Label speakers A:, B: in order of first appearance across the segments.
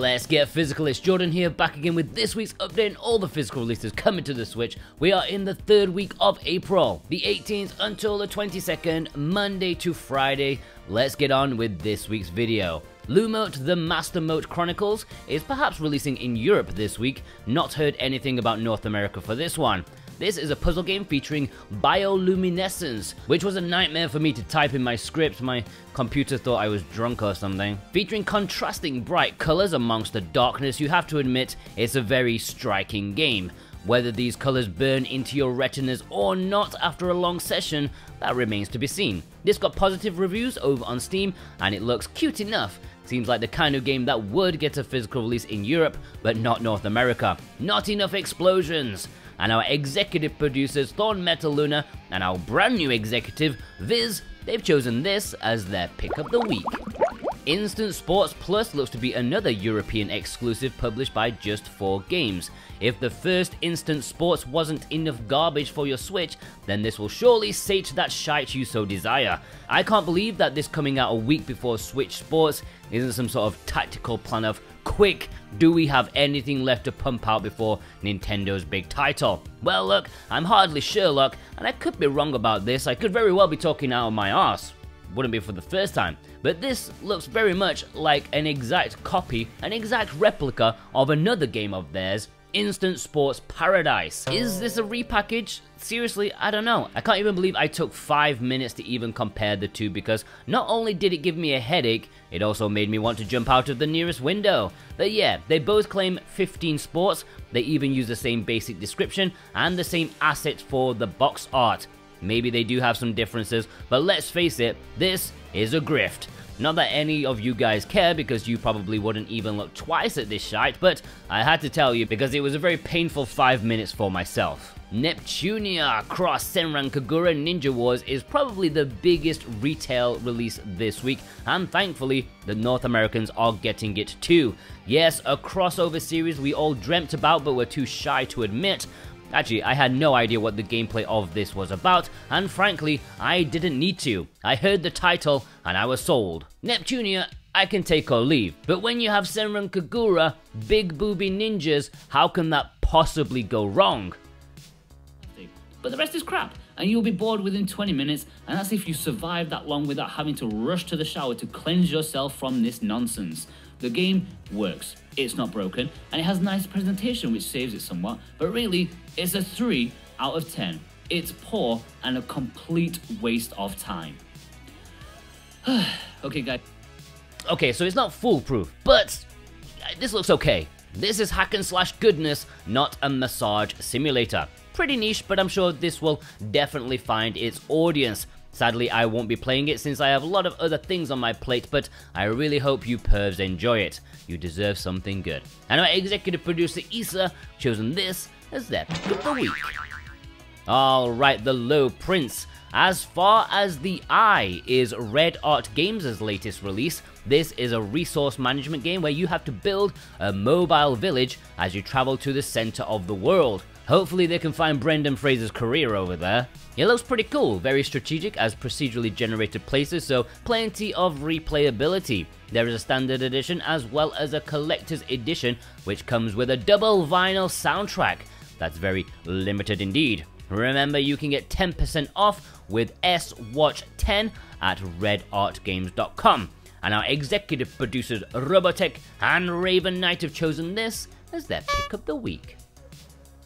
A: Let's get physical. It's Jordan here, back again with this week's update and all the physical releases coming to the Switch. We are in the third week of April, the 18th until the 22nd, Monday to Friday. Let's get on with this week's video. Lumote, the Mastermote Chronicles, is perhaps releasing in Europe this week. Not heard anything about North America for this one. This is a puzzle game featuring bioluminescence, which was a nightmare for me to type in my script. My computer thought I was drunk or something. Featuring contrasting bright colors amongst the darkness, you have to admit it's a very striking game. Whether these colors burn into your retinas or not after a long session, that remains to be seen. This got positive reviews over on Steam, and it looks cute enough. Seems like the kind of game that would get a physical release in Europe, but not North America. Not enough explosions. And our executive producers Thorn Metal Luna and our brand new executive Viz, they've chosen this as their pick of the week. Instant Sports Plus looks to be another European exclusive published by Just 4 Games. If the first Instant Sports wasn't enough garbage for your Switch, then this will surely sate that shite you so desire. I can't believe that this coming out a week before Switch Sports isn't some sort of tactical plan of quick, do we have anything left to pump out before Nintendo's big title? Well look, I'm hardly Sherlock, and I could be wrong about this. I could very well be talking out of my arse. Wouldn't be for the first time. But this looks very much like an exact copy, an exact replica of another game of theirs, Instant Sports Paradise. Is this a repackage? Seriously, I don't know. I can't even believe I took 5 minutes to even compare the two, because not only did it give me a headache, it also made me want to jump out of the nearest window. But yeah, they both claim 15 sports, they even use the same basic description and the same assets for the box art. Maybe they do have some differences, but let's face it, this is a grift. Not that any of you guys care, because you probably wouldn't even look twice at this shite, but I had to tell you because it was a very painful 5 minutes for myself. Neptunia Cross SENRAN KAGURA Ninja Wars is probably the biggest retail release this week, and thankfully the North Americans are getting it too. Yes, a crossover series we all dreamt about but were too shy to admit. Actually, I had no idea what the gameplay of this was about, and frankly, I didn't need to. I heard the title, and I was sold. Neptunia, I can take or leave, but when you have SENRAN KAGURA, big booby ninjas, how can that possibly go wrong?
B: But the rest is crap, and you'll be bored within 20 minutes, and that's if you survive that long without having to rush to the shower to cleanse yourself from this nonsense. The game works, it's not broken, and it has nice presentation which saves it somewhat, but really, it's a 3 out of 10. It's poor and a complete waste of time. Okay guys.
A: Okay, so it's not foolproof, but this looks okay. This is hack and slash goodness, not a massage simulator. Pretty niche, but I'm sure this will definitely find its audience. Sadly, I won't be playing it since I have a lot of other things on my plate, but I really hope you pervs enjoy it. You deserve something good. And our executive producer Issa chosen this as their pick of the week. Alright, the Low Prince. As far as the eye is Red Art Games' latest release. This is a resource management game where you have to build a mobile village as you travel to the center of the world. Hopefully they can find Brendan Fraser's career over there. It looks pretty cool, very strategic as procedurally generated places, so plenty of replayability. There is a standard edition as well as a collector's edition, which comes with a double vinyl soundtrack. That's very limited indeed. Remember, you can get 10% off with SWatch 10 at redartgames.com. And our executive producers Robotech and Raven Knight have chosen this as their pick of the week.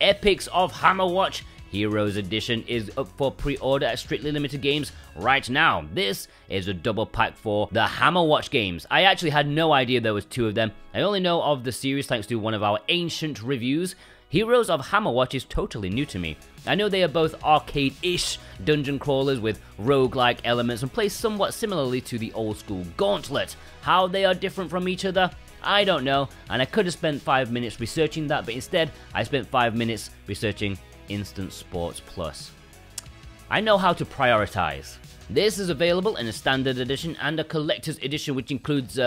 A: Epics of Hammerwatch Heroes Edition is up for pre-order at Strictly Limited Games right now. This is a double pack for the Hammerwatch games. I actually had no idea there was 2 of them. I only know of the series thanks to one of our ancient reviews. Heroes of Hammerwatch is totally new to me. I know they are both arcade-ish dungeon crawlers with roguelike elements and play somewhat similarly to the old school Gauntlet. How they are different from each other, I don't know, and I could have spent 5 minutes researching that, but instead I spent 5 minutes researching Instant Sports Plus. I know how to prioritize. This is available in a standard edition and a collector's edition, which includes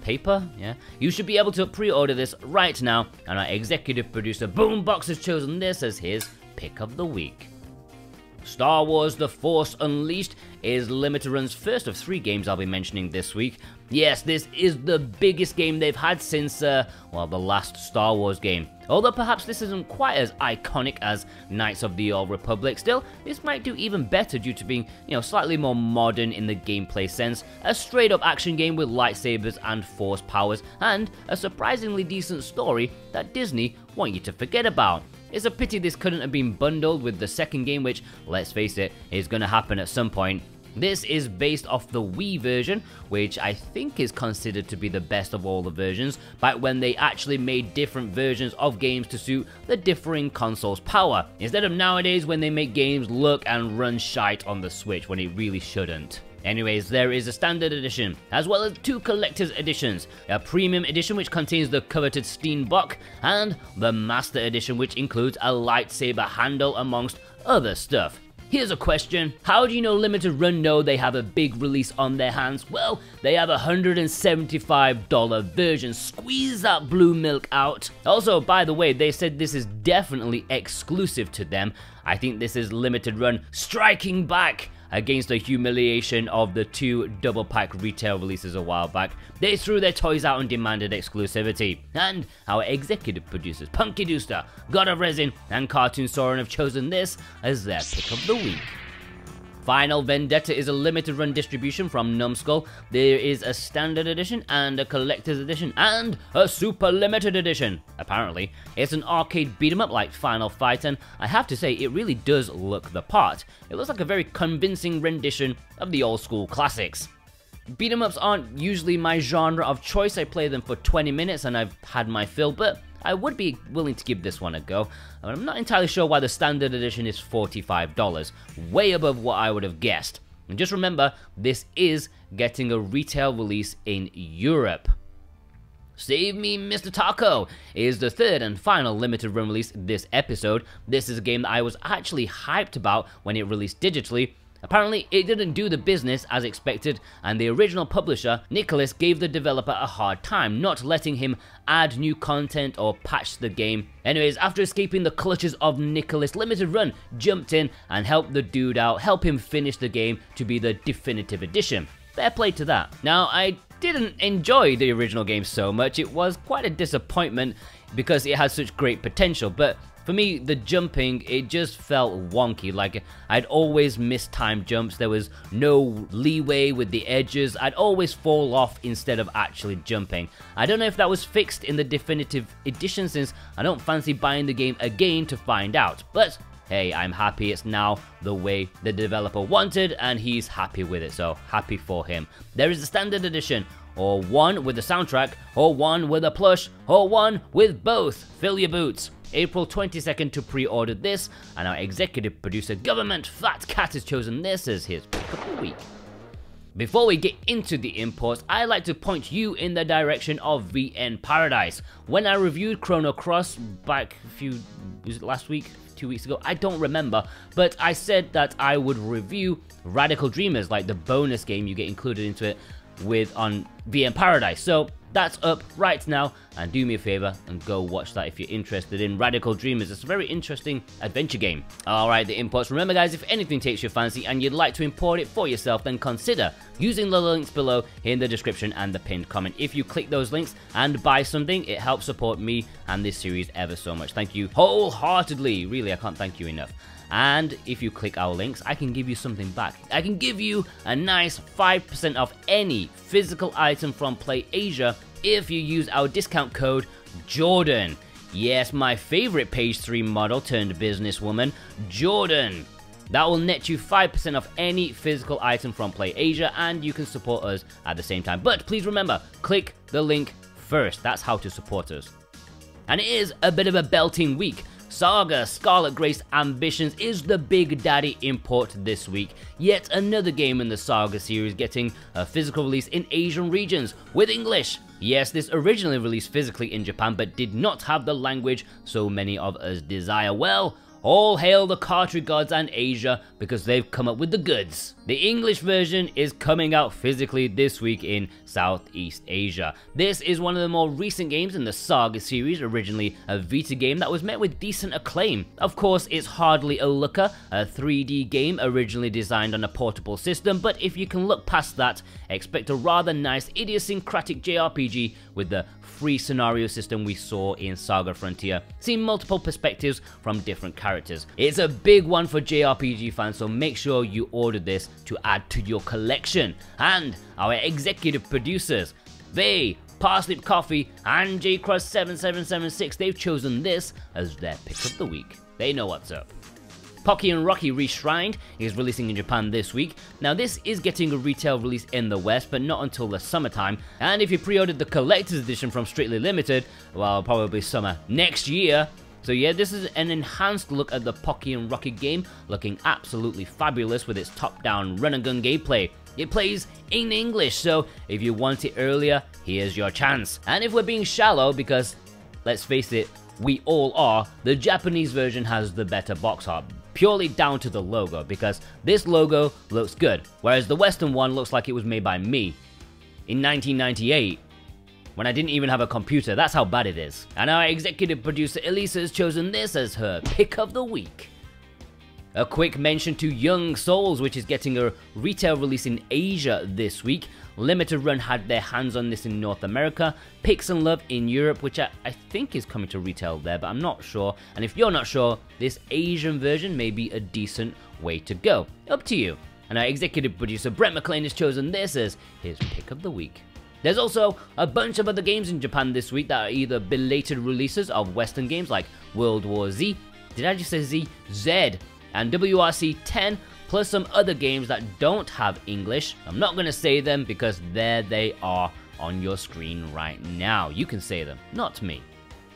A: paper. Yeah, you should be able to pre-order this right now, and our executive producer Boombox has chosen this as his pick of the week. Star Wars The Force Unleashed is Limited Run's first of 3 games I'll be mentioning this week. Yes, this is the biggest game they've had since, well, the last Star Wars game. Although perhaps this isn't quite as iconic as Knights of the Old Republic, still, this might do even better due to being, slightly more modern in the gameplay sense, a straight up action game with lightsabers and force powers, and a surprisingly decent story that Disney want you to forget about. It's a pity this couldn't have been bundled with the second game, which, let's face it, is going to happen at some point. This is based off the Wii version, which I think is considered to be the best of all the versions, back when they actually made different versions of games to suit the differing consoles' power, instead of nowadays when they make games look and run shite on the Switch when it really shouldn't. Anyways, there is a standard edition, as well as 2 collector's editions, a premium edition which contains the coveted Steenbock, and the master edition which includes a lightsaber handle amongst other stuff. Here's a question: how do you know Limited Run know they have a big release on their hands? Well, they have a $175 version. Squeeze that blue milk out. Also, by the way, they said this is definitely exclusive to them. I think this is Limited Run striking back against the humiliation of the 2 double pack retail releases a while back. They threw their toys out and demanded exclusivity. And our executive producers, Punky Dooster, God of Resin, and Cartoon Soren have chosen this as their pick of the week. Final Vendetta is a limited run distribution from Numskull. There is a standard edition and a collector's edition and a super limited edition. Apparently, it's an arcade beat 'em up like Final Fight, and I have to say it really does look the part. It looks like a very convincing rendition of the old school classics. Beat 'em ups aren't usually my genre of choice. I play them for 20 minutes and I've had my fill, but I would be willing to give this one a go. I'm not entirely sure why the standard edition is $45, way above what I would have guessed. And just remember, this is getting a retail release in Europe. Save Me Mr. Tako is the 3rd and final limited run release this episode. This is a game that I was actually hyped about when it released digitally. Apparently, it didn't do the business as expected, and the original publisher, Nicholas, gave the developer a hard time, not letting him add new content or patch the game. Anyways, after escaping the clutches of Nicholas, Limited Run jumped in and helped the dude out, help him finish the game to be the definitive edition. Fair play to that. Now, I didn't enjoy the original game so much. It was quite a disappointment because it had such great potential, but for me, the jumping, it just felt wonky. Like, I'd always miss time jumps. There was no leeway with the edges. I'd always fall off instead of actually jumping. I don't know if that was fixed in the definitive edition, since I don't fancy buying the game again to find out. But hey, I'm happy it's now the way the developer wanted, and he's happy with it, so happy for him. There is a standard edition, or one with the soundtrack, or one with a plush, or one with both. Fill your boots. April 22nd to pre-order this, and our executive producer, Government Fat Cat, has chosen this as his pick of the week. Before we get into the imports, I'd like to point you in the direction of VN Paradise. When I reviewed Chrono Cross back was it last week? 2 weeks ago? I don't remember, but I said that I would review Radical Dreamers, like the bonus game you get included into it on VN Paradise. So that's up right now, and do me a favor and go watch that if you're interested in Radical Dreamers. It's a very interesting adventure game. Alright, the imports. Remember guys, if anything takes your fancy and you'd like to import it for yourself, then consider using the links below in the description and the pinned comment. If you click those links and buy something, it helps support me and this series ever so much. Thank you wholeheartedly. Really, I can't thank you enough. And if you click our links, I can give you something back. I can give you a nice 5% off any physical item from Play Asia if you use our discount code Jordan. Yes, my favorite page 3 model turned businesswoman, Jordan. That will net you 5% off any physical item from Play Asia, and you can support us at the same time. But please remember, click the link first. That's how to support us. And it is a bit of a belting week. SaGa Scarlet Grace Ambitions is the big daddy import this week. Yet another game in the SaGa series getting a physical release in Asian regions with English. Yes, this originally released physically in Japan but did not have the language so many of us desire. Well, All hail the cartridge gods and Asia because they've come up with the goods. The English version is coming out physically this week in Southeast Asia. This is one of the more recent games in the SaGa series, originally a Vita game that was met with decent acclaim. Of course, it's hardly a looker, a 3D game originally designed on a portable system, but if you can look past that, expect a rather nice idiosyncratic JRPG with the free scenario system we saw in SaGa Frontier, seeing multiple perspectives from different characters. It's a big one for JRPG fans, so make sure you order this to add to your collection. And our executive producers, they, Parslip Coffee and JCross7776, they've chosen this as their pick of the week. They know what's up. Pocky and Rocky Reshrined is releasing in Japan this week. Now this is getting a retail release in the West, but not until the summertime. And if you pre-ordered the collector's edition from Strictly Limited, well, probably summer next year. So yeah, this is an enhanced look at the Pocky and Rocky game, looking absolutely fabulous with its top-down run-and-gun gameplay. It plays in English, so if you want it earlier, here's your chance. And if we're being shallow, because let's face it, we all are, the Japanese version has the better box art, purely down to the logo, because this logo looks good, whereas the Western one looks like it was made by me in 1998. When I didn't even have a computer. That's how bad it is. And our executive producer Elisa has chosen this as her pick of the week. A quick mention to Young Souls, which is getting a retail release in Asia this week. Limited Run had their hands on this in North America. Pix and Love in Europe, which I think is coming to retail there, but I'm not sure. And if you're not sure, this Asian version may be a decent way to go. Up to you. And our executive producer Brett McLean has chosen this as his pick of the week. There's also a bunch of other games in Japan this week that are either belated releases of Western games like World War Z, did I just say Z? Z, and WRC 10, plus some other games that don't have English. I'm not going to say them because there they are on your screen right now. You can say them, not me.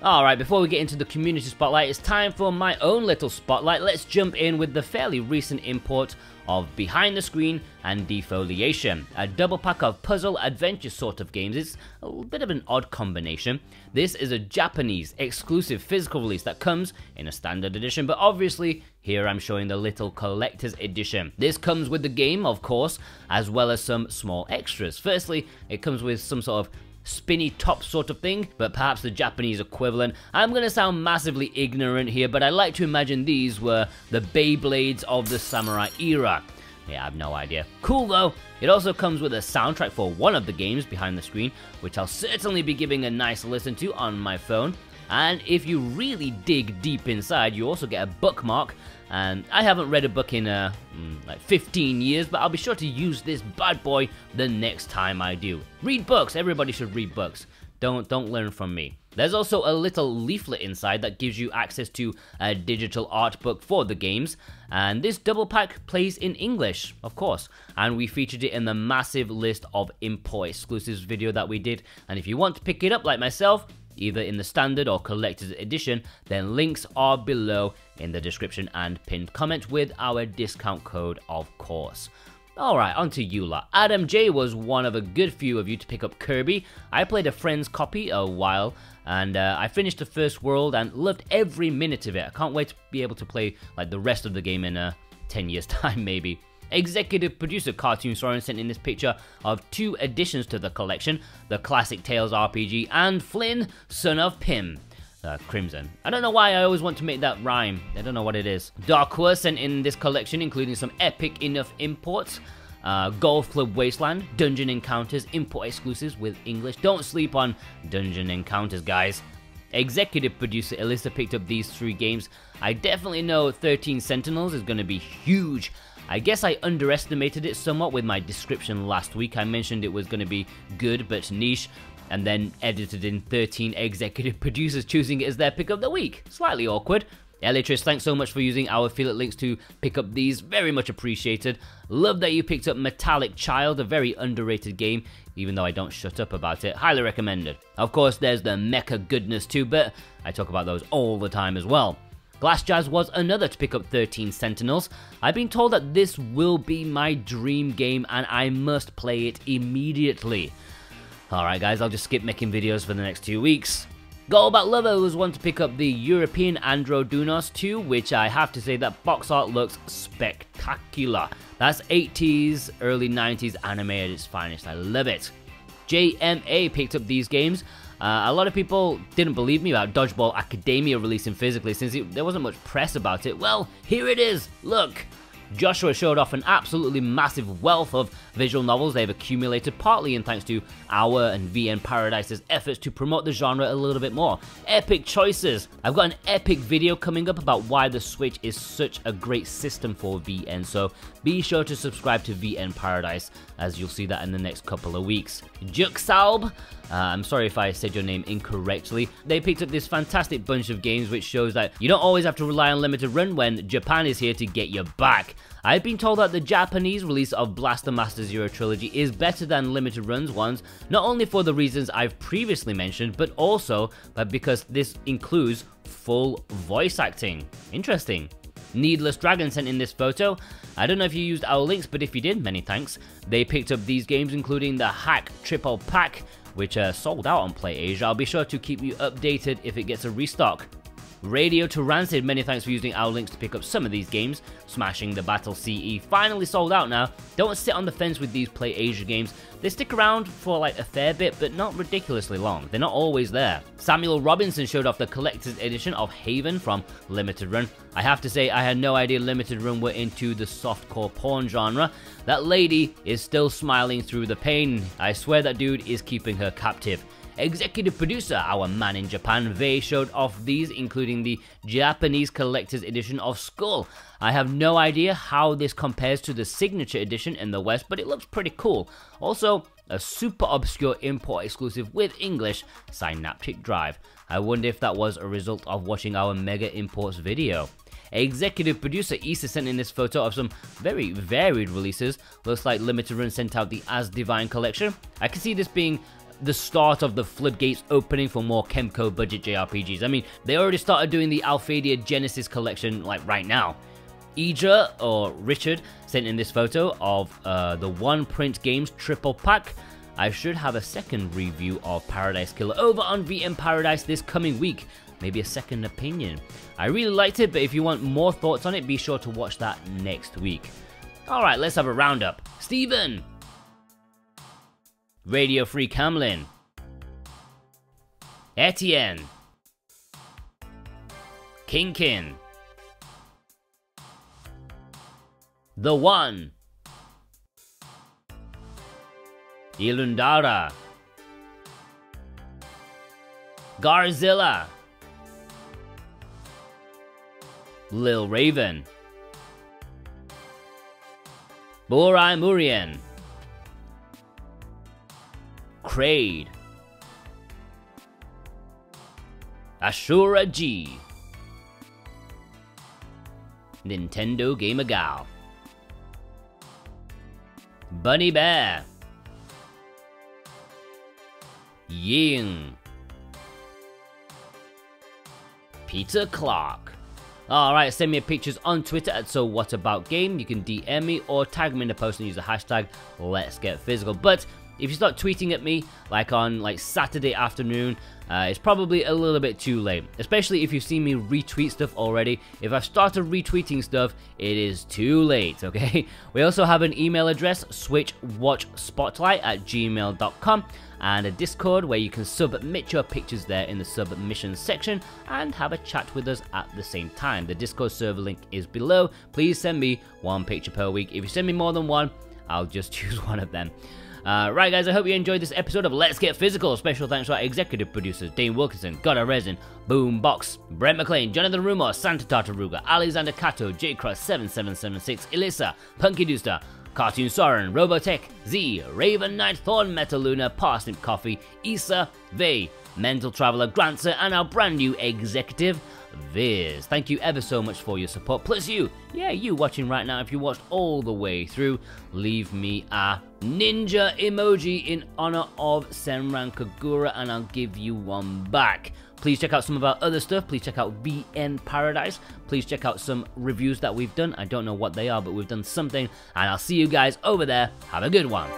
A: Alright, before we get into the community spotlight, it's time for my own little spotlight. Let's jump in with the fairly recent import of Behind the Screen and Defoliation, a double pack of puzzle adventure sort of games. It's a bit of an odd combination. This is a Japanese exclusive physical release that comes in a standard edition, but obviously here I'm showing the little collector's edition. This comes with the game, of course, as well as some small extras. Firstly, it comes with some sort of spinny top sort of thing, but perhaps the Japanese equivalent. I'm gonna sound massively ignorant here, but I like to imagine these were the Beyblades of the samurai era. Yeah, I have no idea. Cool though. It also comes with a soundtrack for one of the games Behind the Screen, which I'll certainly be giving a nice listen to on my phone. And if you really dig deep inside, you also get a bookmark. And I haven't read a book in like 15 years, but I'll be sure to use this bad boy the next time I do. Read books. Everybody should read books. Don't learn from me. There's also a little leaflet inside that gives you access to a digital art book for the games. And this double pack plays in English, of course. And we featured it in the massive list of import exclusives video that we did. And if you want to pick it up like myself, either in the standard or collector's edition, then links are below in the description and pinned comment with our discount code, of course. Alright, on to you lot. Adam J was one of a good few of you to pick up Kirby. I played a friend's copy a while, and I finished the first world and loved every minute of it. I can't wait to be able to play like the rest of the game in 10 years time maybe. Executive producer Cartoon Soren sent in this picture of 2 additions to the collection, the classic Tales RPG and Flynn, son of Pym. Crimson. I don't know why I always want to make that rhyme. I don't know what it is. Dark Horse sent in this collection, including some epic enough imports. Golf Club Wasteland, Dungeon Encounters, import exclusives with English. Don't sleep on Dungeon Encounters, guys. Executive producer Alyssa picked up these 3 games. I definitely know 13 Sentinels is going to be huge. I guess I underestimated it somewhat with my description last week. I mentioned it was going to be good but niche, and then edited in 13 executive producers choosing it as their pick of the week. Slightly awkward. Elytris, thanks so much for using our affiliate links to pick up these. Very much appreciated. Love that you picked up Metallic Child, a very underrated game, even though I don't shut up about it. Highly recommended. Of course, there's the mecha goodness too, but I talk about those all the time as well. Glass Jazz was another to pick up 13 Sentinels. I've been told that this will be my dream game and I must play it immediately. Alright guys, I'll just skip making videos for the next 2 weeks. Goldback Lover was one to pick up the European Androdunos 2, which I have to say that box art looks spectacular. That's 80s, early 90s anime at its finest. I love it. JMA picked up these games. A lot of people didn't believe me about Dodgeball Academia releasing physically since there wasn't much press about it. Well, here it is. Look. Joshua showed off an absolutely massive wealth of visual novels they've accumulated, partly in thanks to our and VN Paradise's efforts to promote the genre a little bit more. Epic choices! I've got an epic video coming up about why the Switch is such a great system for VN, so be sure to subscribe to VN Paradise, as you'll see that in the next couple of weeks. Juxalb, I'm sorry if I said your name incorrectly. They picked up this fantastic bunch of games which shows that you don't always have to rely on limited run when Japan is here to get your back. I've been told that the Japanese release of Blaster Master Zero Trilogy is better than limited runs ones, not only for the reasons I've previously mentioned, but also because this includes full voice acting. Interesting. Needless Dragon sent in this photo. I don't know if you used our links, but if you did, many thanks. They picked up these games including the Hack Triple Pack, which sold out on PlayAsia. I'll be sure to keep you updated if it gets a restock. Radio to Rancid, many thanks for using our links to pick up some of these games. Smashing the Battle CE, finally sold out now. Don't sit on the fence with these PlayAsia games. They stick around for like a fair bit, but not ridiculously long. They're not always there. Samuel Robinson showed off the collector's edition of Haven from Limited Run. I have to say, I had no idea Limited Run were into the softcore porn genre. That lady is still smiling through the pain. I swear that dude is keeping her captive. Executive producer, our man in Japan, Vei, showed off these, including the Japanese collector's edition of Skull. I have no idea how this compares to the signature edition in the West, but it looks pretty cool. Also, a super obscure import exclusive with English, Synaptic Drive. I wonder if that was a result of watching our Mega Imports video. Executive producer Issa sent in this photo of some very varied releases. Looks like Limited Run sent out the As Divine collection. I can see this being the start of the floodgates opening for more Kemco budget JRPGs. I mean, they already started doing the Alphadia Genesis collection like right now. Idra, or Richard, sent in this photo of the One Print Games triple pack. I should have a second review of Paradise Killer over on VM Paradise this coming week. Maybe a second opinion. I really liked it, but if you want more thoughts on it, be sure to watch that next week. Alright, let's have a roundup. Steven! Radio Free Camlin, Etienne, Kinkin, The One, Ilundara, Garzilla, Lil Raven, Borai Murian, Kraid, Ashura G, Nintendo Gamer Gal, Bunny Bear, Ying, Peter Clark. Alright, send me pictures on Twitter at SoWhatAboutGame. You can DM me or tag me in the post and use the hashtag Let's Get Physical. But if you start tweeting at me, like on Saturday afternoon, it's probably a little bit too late. Especially if you've seen me retweet stuff already. If I've started retweeting stuff, it is too late, okay? We also have an email address, switchwatchspotlight@gmail.com, and a Discord where you can submit your pictures there in the submissions section and have a chat with us at the same time. The Discord server link is below. Please send me one picture per week. If you send me more than one, I'll just choose one of them. Right guys, I hope you enjoyed this episode of Let's Get Physical. Special thanks to our executive producers, Dane Wilkinson, Gotta Resin, Boombox, Brent McLean, Jonathan Rumor, Santa Tartaruga, Alexander Cato, JCross7776, Elissa, Punky Dooster, Cartoon Soren, Robotech, Z, Raven Knight, Thorn Metaluna, Parsnip Coffee, Issa, Vey, Mental Traveler, Grantser, and our brand new executive, Viz. Thank you ever so much for your support. Plus you watching right now, if you watched all the way through, leave me a ninja emoji in honor of SENRAN Kagura and I'll give you one back. Please check out some of our other stuff. Please check out VN Paradise. Please check out some reviews that we've done. I don't know what they are, but we've done something. And I'll see you guys over there. Have a good one.